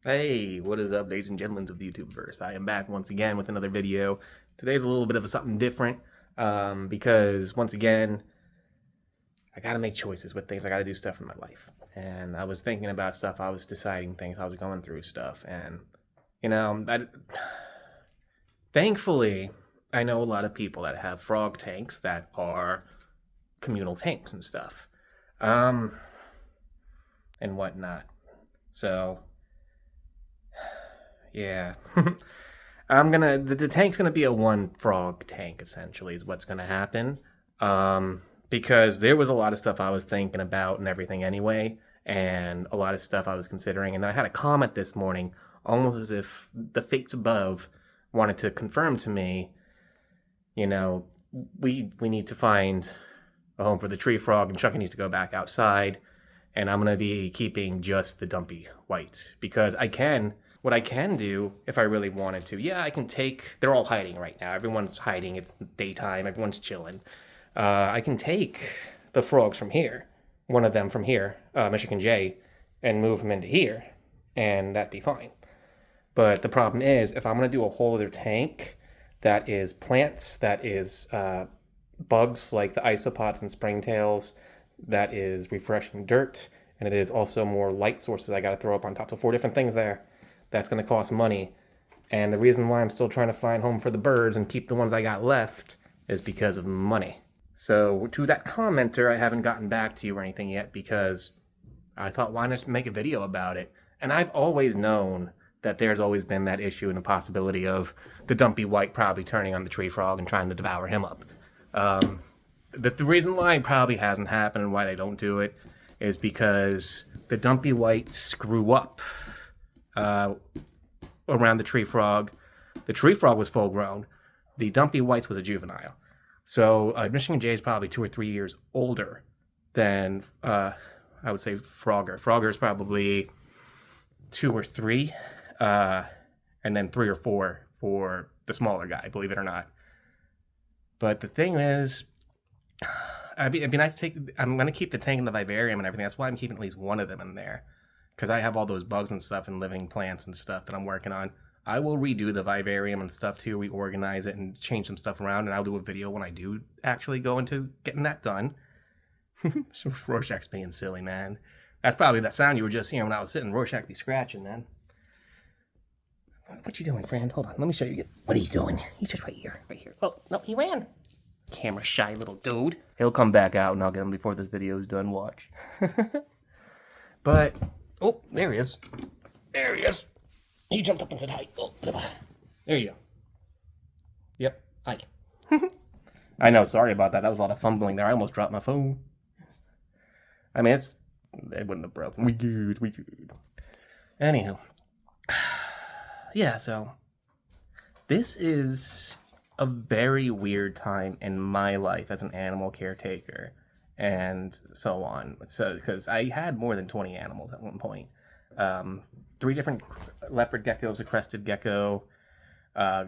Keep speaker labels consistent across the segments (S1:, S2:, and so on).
S1: Hey, what is up, ladies and gentlemen of the YouTubeverse? I am back once again with another video. Today's a little bit of something different because, once again, I gotta make choices with things. I gotta do stuff in my life. And I was thinking about stuff, I was deciding things, I was going through stuff. And, you know, thankfully, I know a lot of people that have frog tanks that are communal tanks and stuff um, and whatnot. So, yeah. The tank's gonna be a one frog tank essentially is what's gonna happen. Because there was a lot of stuff I was thinking about and everything anyway, and a lot of stuff I was considering, and I had a comment this morning, almost as if the fates above wanted to confirm to me, you know, we need to find a home for the tree frog, and Chucky needs to go back outside, and I'm gonna be keeping just the dumpy white because I can. What I can do, if I really wanted to, yeah, I can take. They're all hiding right now. Everyone's hiding. It's daytime. Everyone's chilling. I can take the frogs from here, one of them from here, Michigan J, and move them into here, and that'd be fine. But the problem is, if I'm gonna do a whole other tank that is plants, that is bugs like the isopods and springtails, that is refreshing dirt, and it is also more light sources I got to throw up on top. So four different things there. That's going to cost money. And the reason why I'm still trying to find home for the birds and keep the ones I got left is because of money. So to that commenter, I haven't gotten back to you or anything yet because I thought, why not make a video about it? And I've always known that there's always been that issue and the possibility of the dumpy white probably turning on the tree frog and trying to devour him up. The reason why it probably hasn't happened and why they don't do it is because the dumpy whites grew up around the tree frog. The tree frog was full grown. The dumpy whites was a juvenile. So Michigan J is probably 2 or 3 years older than I would say Frogger. Frogger is probably 2 or 3, and then 3 or 4 for the smaller guy. Believe it or not. But the thing is, it'd be nice to take. I'm gonna keep the tank and the vivarium and everything. That's why I'm keeping at least one of them in there, because I have all those bugs and stuff and living plants and stuff that I'm working on. I will redo the vivarium and stuff too, reorganize it and change some stuff around, and I'll do a video when I do actually go into getting that done. So Rorschach's being silly, man. That's probably that sound you were just hearing when I was sitting. Rorschach be scratching, man. What you doing, friend? Hold on, let me show you what he's doing. He's just right here, right here. Oh, no, he ran. Camera shy little dude. He'll come back out and I'll get him before this video is done. Watch. But, oh, there he is. There he is. He jumped up and said hi. Oh, there you go. Yep, hi. I know, sorry about that. That was a lot of fumbling there. I almost dropped my phone. I mean, it wouldn't have broken. We good. Anyhow. Yeah, so this is a very weird time in my life as an animal caretaker and so on. So, because I had more than 20 animals at one point. 3 different leopard geckos, a crested gecko. I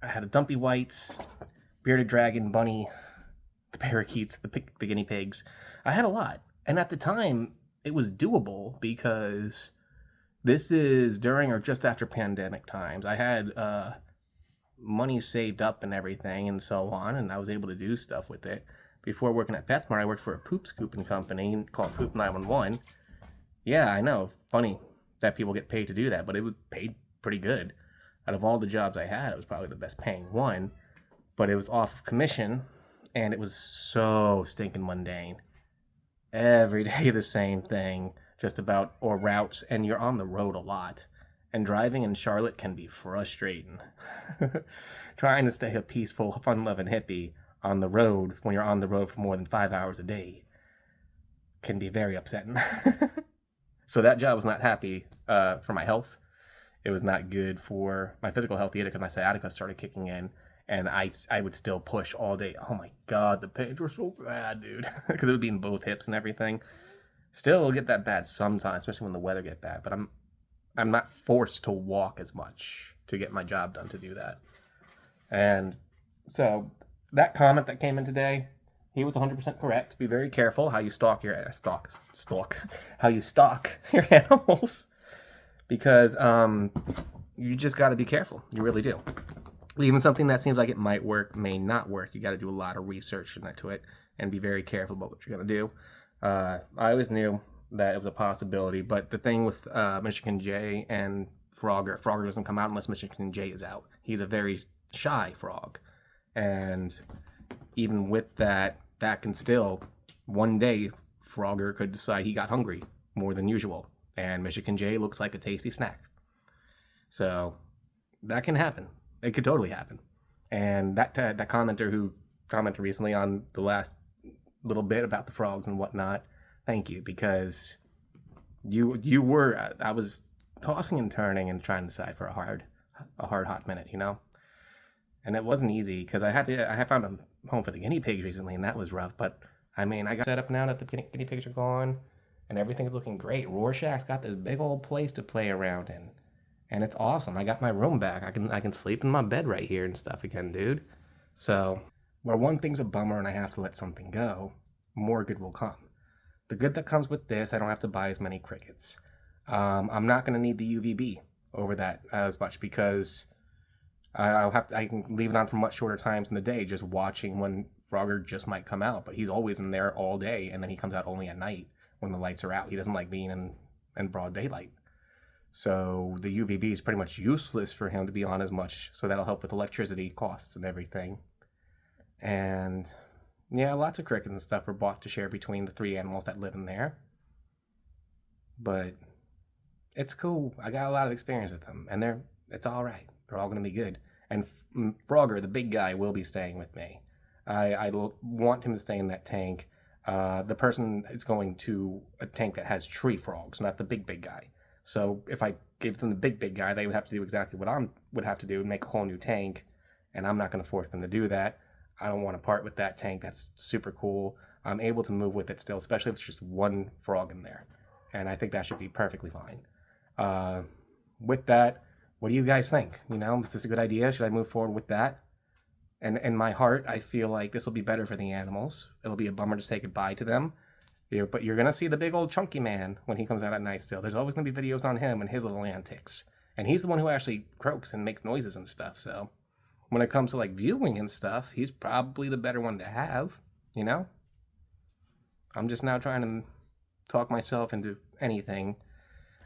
S1: had a dumpy whites, bearded dragon, bunny, the parakeets, the guinea pigs. I had a lot. And at the time, it was doable because this is during or just after pandemic times. I had money saved up and everything and so on, and I was able to do stuff with it. Before working at PetSmart, I worked for a poop scooping company called Poop 911. Yeah, I know, funny that people get paid to do that, but it was paid pretty good. Out of all the jobs I had, it was probably the best paying one, but it was off of commission, and it was so stinking mundane. Every day the same thing, just about, or routes, and you're on the road a lot. And driving in Charlotte can be frustrating. Trying to stay a peaceful, fun-loving hippie on the road when you're on the road for more than 5 hours a day can be very upsetting. So that job was not happy for my health. It was not good for my physical health either because my sciatica started kicking in, and I would still push all day. Oh my god, the pains were so bad, dude. Because it would be in both hips and everything. Still, it'll get that bad sometimes, especially when the weather get bad. But I'm not forced to walk as much to get my job done to do that. And so that comment that came in today, he was 100% correct. Be very careful how you stalk how you stalk your animals, because you just got to be careful. You really do. Even something that seems like it might work may not work. You got to do a lot of research into it and be very careful about what you're going to do. I always knew that it was a possibility, but the thing with Michigan J and Frogger doesn't come out unless Michigan J is out. He's a very shy frog, and even with that can still, one day Frogger could decide he got hungry more than usual, and Michigan J looks like a tasty snack. So that can happen. It could totally happen. And that commenter who commented recently on the last little bit about the frogs and whatnot, thank you, because you were, I was tossing and turning and trying to decide for a hot minute, you know? And it wasn't easy because I had found a home for the guinea pigs recently, and that was rough. But I mean, I got set up now that the guinea pigs are gone, and everything's looking great. Rorschach's got this big old place to play around in, and it's awesome. I got my room back. I can sleep in my bed right here and stuff again, dude. So where one thing's a bummer and I have to let something go, more good will come. The good that comes with this, I don't have to buy as many crickets. I'm not gonna need the UVB over that as much because I can leave it on for much shorter times in the day, just watching when Frogger just might come out. But he's always in there all day, and then he comes out only at night when the lights are out. He doesn't like being in broad daylight. So the UVB is pretty much useless for him to be on as much. So that'll help with electricity costs and everything. And yeah, lots of crickets and stuff were bought to share between the 3 animals that live in there. But it's cool. I got a lot of experience with them, and it's all right. They're all going to be good. And Frogger, the big guy, will be staying with me. I want him to stay in that tank. The person is going to a tank that has tree frogs, not the big guy. So if I gave them the big guy, they would have to do exactly what I would have to do and make a whole new tank. And I'm not going to force them to do that. I don't want to part with that tank. That's super cool. I'm able to move with it still, especially if it's just one frog in there. And I think that should be perfectly fine. With that, what do you guys think? You know, is this a good idea? Should I move forward with that? And in my heart, I feel like this will be better for the animals. It'll be a bummer to say goodbye to them. But you're going to see the big old chunky man when he comes out at night still. There's always going to be videos on him and his little antics. And he's the one who actually croaks and makes noises and stuff. So when it comes to like viewing and stuff, he's probably the better one to have, you know? I'm just now trying to talk myself into anything.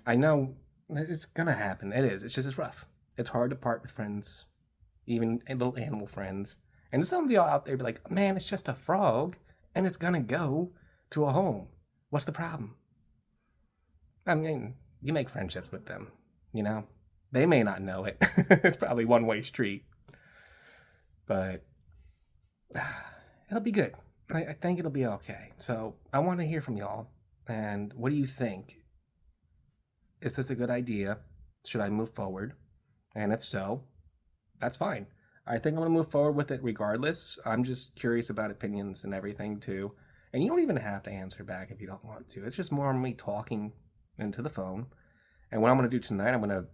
S1: I know it's gonna happen. It is. It's rough. It's hard to part with friends, even little animal friends. And some of y'all out there be like, man, it's just a frog, and it's gonna go to a home. What's the problem? I mean, you make friendships with them, you know? They may not know it. It's probably one-way street. But it'll be good. I think it'll be okay. So I want to hear from y'all. And what do you think? Is this a good idea? Should I move forward? And if so, that's fine. I think I'm going to move forward with it regardless. I'm just curious about opinions and everything too. And you don't even have to answer back if you don't want to. It's just more me talking into the phone. And what I'm going to do tonight, I'm going to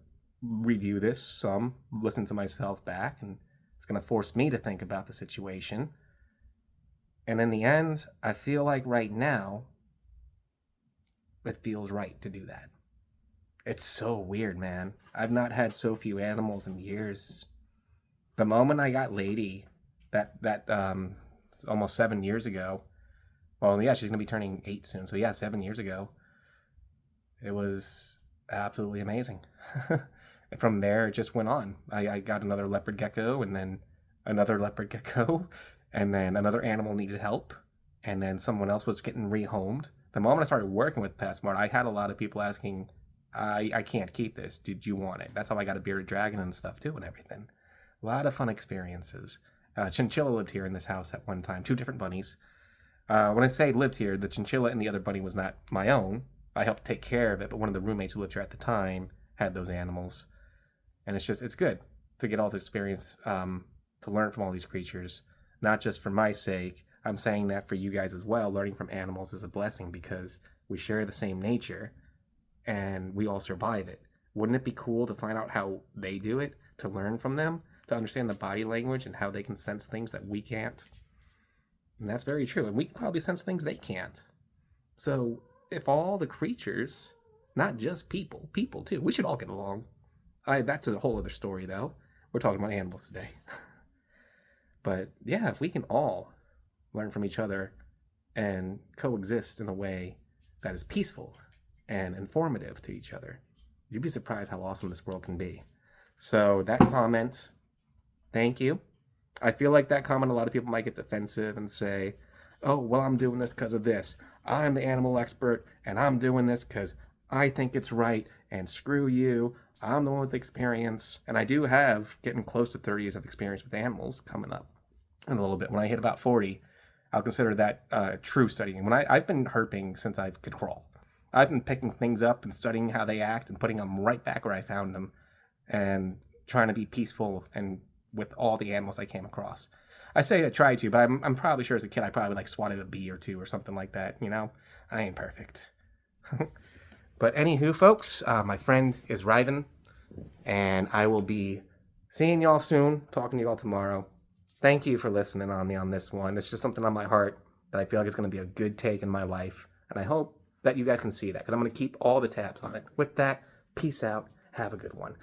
S1: review this listen to myself back, and it's going to force me to think about the situation. And in the end, I feel like right now, it feels right to do that. It's so weird, man. I've not had so few animals in years. The moment I got Lady, that almost 7 years ago. Well, yeah, she's gonna be turning 8 soon. So yeah, 7 years ago. It was absolutely amazing. From there, it just went on. I got another leopard gecko, and then another leopard gecko, and then another animal needed help, and then someone else was getting rehomed. The moment I started working with PetSmart, I had a lot of people asking, I can't keep this. Did you want it? That's how I got a bearded dragon and stuff too and everything. A lot of fun experiences. Chinchilla lived here in this house at one time. 2 different bunnies. When I say lived here, the chinchilla and the other bunny was not my own. I helped take care of it, but one of the roommates who lived here at the time had those animals. And it's good to get all the experience, to learn from all these creatures. Not just for my sake. I'm saying that for you guys as well. Learning from animals is a blessing because we share the same nature. And we all survive it. Wouldn't it be cool to find out how they do it, to learn from them, to understand the body language and how they can sense things that we can't? And that's very true. And we can probably sense things they can't. So if all the creatures Not just people. People, too. We should all get along. That's a whole other story, though. We're talking about animals today. But, yeah, if we can all learn from each other and coexist in a way that is peaceful and informative to each other, you'd be surprised how awesome this world can be. So that comment, thank you. I feel like that comment, a lot of people might get defensive and say, oh, well, I'm doing this because of this. I'm the animal expert, and I'm doing this because I think it's right, and screw you. I'm the one with experience, and I do have getting close to 30 years of experience with animals coming up in a little bit. When I hit about 40, I'll consider that true studying. I've been herping since I could crawl. I've been picking things up and studying how they act and putting them right back where I found them and trying to be peaceful and with all the animals I came across. I say I try to, but I'm probably sure as a kid I probably like swatted a bee or two or something like that, you know? I ain't perfect. But anywho, folks, my friend is Riven, and I will be seeing y'all soon, talking to y'all tomorrow. Thank you for listening on me on this one. It's just something on my heart that I feel like it's going to be a good take in my life, and I hope that you guys can see that, because I'm going to keep all the tabs on it. With that, peace out. Have a good one.